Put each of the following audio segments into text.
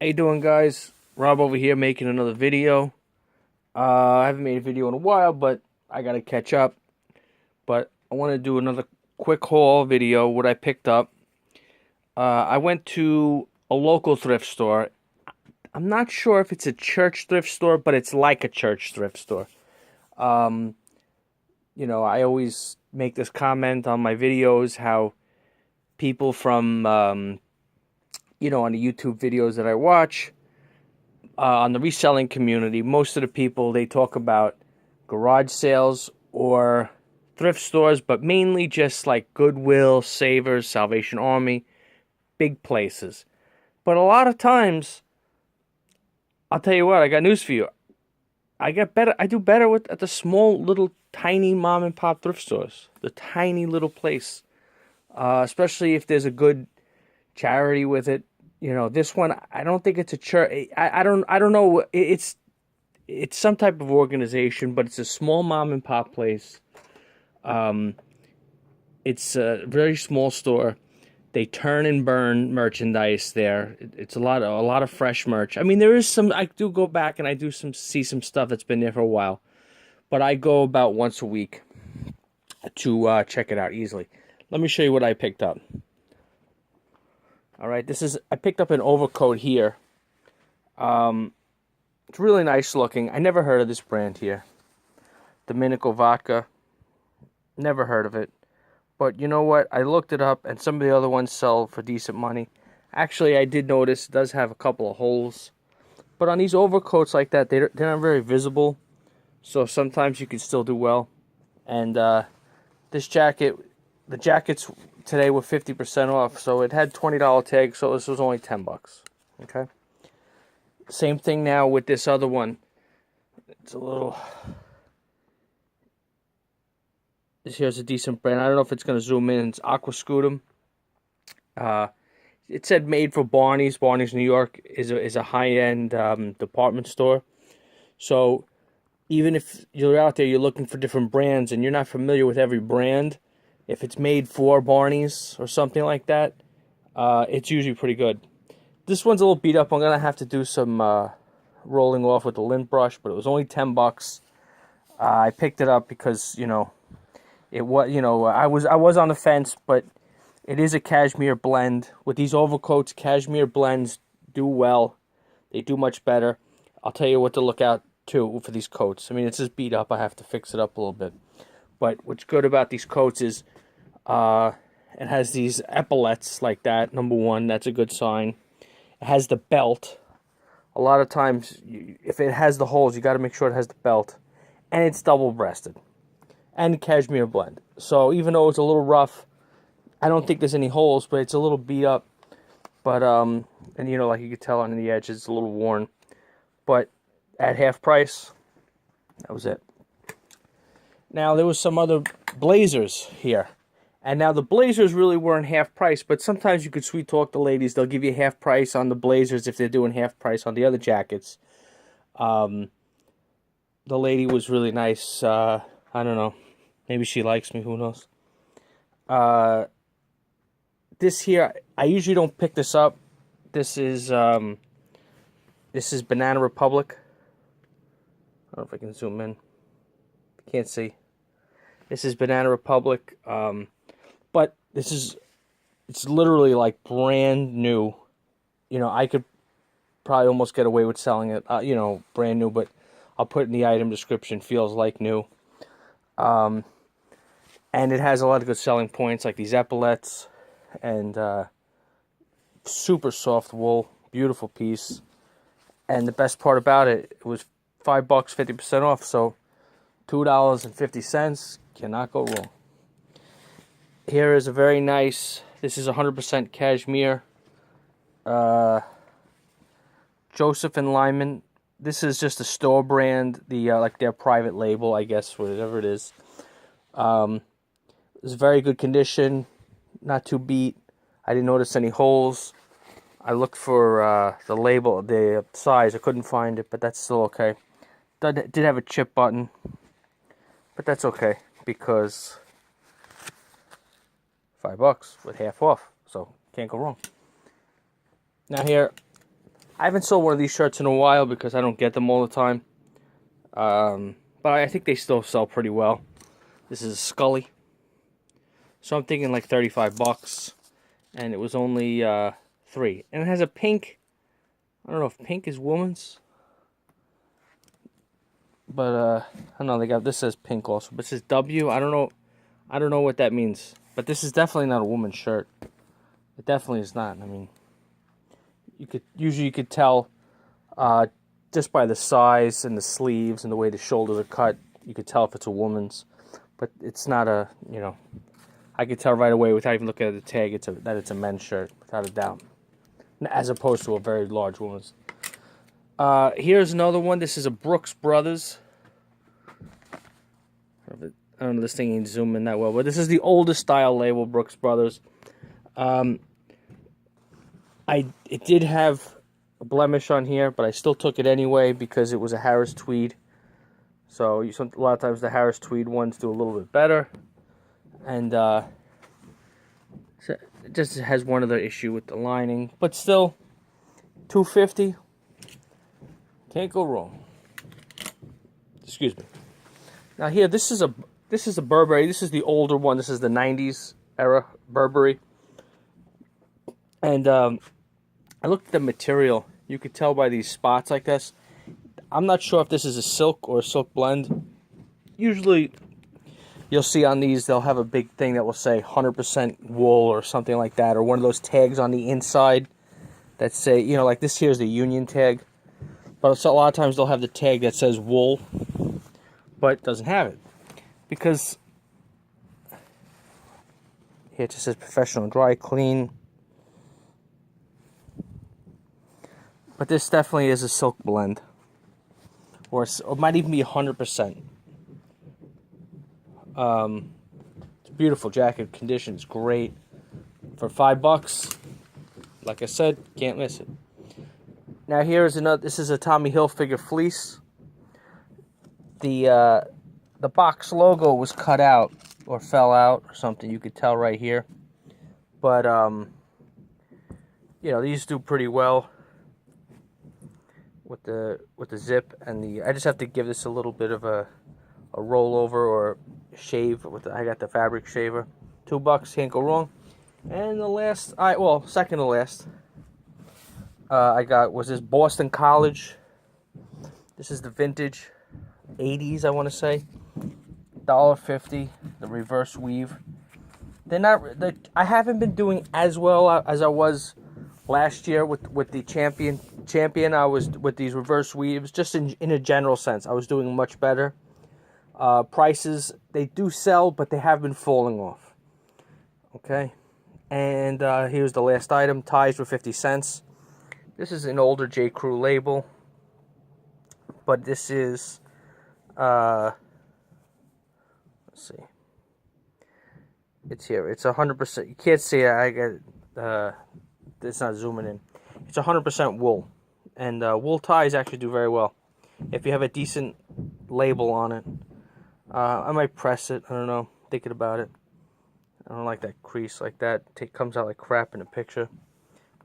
How you doing, guys? Rob over here making another video. I haven't made a video in a while, but I gotta catch up. But I want to do another quick haul video, what I picked up. I went to a local thrift store. I'm not sure if it's a church thrift store, but it's like a church thrift store. Um, I always make this comment on my videos how people from, on the YouTube videos that I watch, on the reselling community, most of the people, they talk about garage sales or thrift stores, but mainly just like Goodwill, Savers, Salvation Army, big places. But a lot of times, I'll tell you what, I got news for you. I do better at the small, little, tiny mom and pop thrift stores. The tiny little place. Especially if there's a good charity with it. This one, I don't think it's a church. I don't know. It's some type of organization, but it's a small mom and pop place. It's a very small store. They turn and burn merchandise there. It's a lot of fresh merch. I mean, there is some. I do go back and I do see some stuff that's been there for a while, but I go about once a week to check it out easily. Let me show you what I picked up. All right, I picked up an overcoat here. It's really nice looking. I never heard of this brand here. Dominico Vodka. Never heard of it. But you know what? I looked it up, and some of the other ones sell for decent money. Actually, I did notice it does have a couple of holes. But on these overcoats like that, they're not very visible. So sometimes you can still do well. And this jacket, the jackets today were 50% off. So it had $20 tag, so this was only 10 bucks. Okay? Same thing now with this other one. It's a little... This here's a decent brand. I don't know if it's going to zoom in. It's Aquascutum. It said made for Barney's. Barney's, New York is a high-end department store. So even if you're out there, you're looking for different brands, and you're not familiar with every brand, if it's made for Barney's or something like that, it's usually pretty good. This one's a little beat up. I'm going to have to do some rolling off with the lint brush, but it was only 10 bucks. I picked it up because, it was, I was on the fence, but it is a cashmere blend. With these overcoats, cashmere blends do well. They do much better. I'll tell you what to look out to for these coats. I mean, it's just beat up. I have to fix it up a little bit. But what's good about these coats is it has these epaulets like that. Number one, that's a good sign. It has the belt. A lot of times, if it has the holes, you got to make sure it has the belt. And it's double-breasted. And cashmere blend. So even though it's a little rough, I don't think there's any holes, but it's a little beat up. But and like you could tell on the edge, it's a little worn. But at half price, that was it. Now there was some other blazers here, and now the blazers really weren't half price. But sometimes you could sweet talk the ladies; they'll give you half price on the blazers if they're doing half price on the other jackets. The lady was really nice. I don't know. Maybe she likes me, who knows. This here, I usually don't pick this up. This is Banana Republic. I don't know if I can zoom in. Can't see. This is Banana Republic. But it's literally like brand new. I could probably almost get away with selling it, brand new, but I'll put it in the item description, feels like new. And it has a lot of good selling points, like these epaulets, and super soft wool, beautiful piece. And the best part about it, it was $5, 50% off, so $2.50, cannot go wrong. Here is a very nice, this is 100% cashmere, Joseph and Lyman. This is just a store brand, like their private label, I guess, whatever it is. It's very good condition, not too beat. I didn't notice any holes. I looked for the label, the size. I couldn't find it, but that's still okay. Did have a chip button, but that's okay because $5 with half off, so can't go wrong. Now here, I haven't sold one of these shirts in a while because I don't get them all the time. But I think they still sell pretty well. This is a Scully. So I'm thinking like 35 bucks. And it was only 3. And it has a pink. I don't know if pink is woman's. But I don't know, they got, this says pink also. But it says W. I don't know what that means. But this is definitely not a woman's shirt. It definitely is not. I mean, you could tell just by the size and the sleeves and the way the shoulders are cut, you could tell if it's a woman's. But it's not a, you know, I could tell right away without even looking at the tag that it's a men's shirt, without a doubt. As opposed to a very large woman's. Here's another one. This is a Brooks Brothers. I don't know, this thing ain't zooming that well, but this is the oldest style label, Brooks Brothers. It did have a blemish on here, but I still took it anyway because it was a Harris tweed. So a lot of times the Harris tweed ones do a little bit better. And so it just has one other issue with the lining, but still, $2.50. Can't go wrong. Excuse me. Now here, this is a Burberry. This is the older one. This is the 90s era Burberry. And I looked at the material. You could tell by these spots like this. I'm not sure if this is a silk or a silk blend. Usually, you'll see on these, they'll have a big thing that will say 100% wool or something like that, or one of those tags on the inside that say, you know, like this here is the Union tag. But a lot of times they'll have the tag that says wool, but doesn't have it. Because here it just says professional dry clean. But this definitely is a silk blend. Or it might even be 100%. It's a beautiful jacket. Condition is great. For $5, like I said, can't miss it. Now here's another. This is a Tommy Hilfiger fleece. The box logo was cut out or fell out or something. You could tell right here. But you know, these do pretty well with the zip and the. I just have to give this a little bit of a rollover or shave with I got the fabric shaver. $2, can't go wrong. And the last, second to last, I got was this Boston College. This is the vintage 80s, I want to say. $1.50, the reverse weave. They're not. I haven't been doing as well as I was last year with the champion. I was with these reverse weaves, just in a general sense. I was doing much better. Prices, they do sell, but they have been falling off. Okay, and here's the last item. Ties for 50 cents. This is an older J. Crew label, but this is let's see. It's here. It's 100%. You can't see it. I got it's not zooming in. It's 100% wool, and wool ties actually do very well if you have a decent label on it. I might press it. I don't know. Thinking about it. I don't like that crease like that. It comes out like crap in a picture.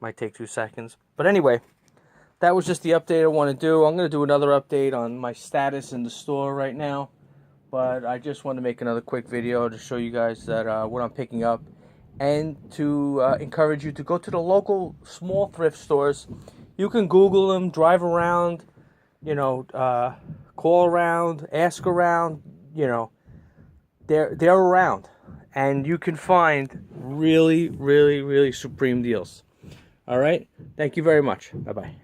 Might take 2 seconds. But anyway, that was just the update I want to do. I'm going to do another update on my status in the store right now. But I just want to make another quick video to show you guys that what I'm picking up. And to encourage you to go to the local small thrift stores. You can Google them, drive around, you know, call around, ask around. You know, they're around, and you can find really, really, really supreme deals. All right, thank you very much. Bye bye.